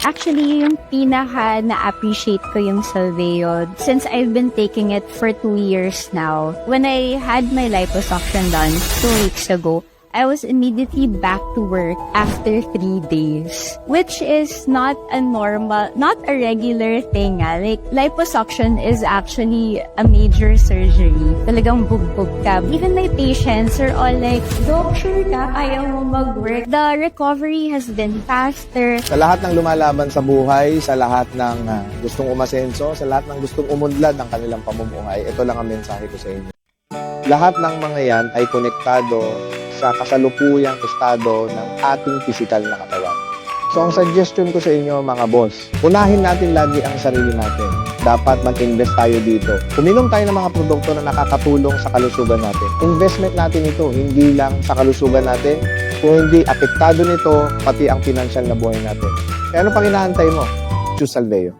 Actually, yung pinaka na-appreciate ko yung Salveo since I've been taking it for 2 years now. When I had my liposuction done 2 weeks ago, I was immediately back to work after 3 days, which is not a regular thing. Like, liposuction is actually a major surgery. Talagang bugbog ka. Even my patients are all like, "Doc, sure ka? Ayaw mo mag-work." The recovery has been faster. Sa lahat ng lumalaban sa buhay, sa lahat ng gustong umasenso, sa lahat ng gustong umunlad ng kanilang pamumuhay, ito lang ang mensahe ko sa inyo. Lahat ng mga yan ay konektado sa kasalukuyang estado ng ating physical na katawan. So, ang suggestion ko sa inyo mga boss, unahin natin lagi ang sarili natin. Dapat mag-invest tayo dito. Uminom tayo ng mga produkto na nakakatulong sa kalusugan natin. Investment natin ito, hindi lang sa kalusugan natin, kung hindi apektado nito, pati ang financial na buhay natin. Kaya ano pang inaantay mo? Choose Salveo.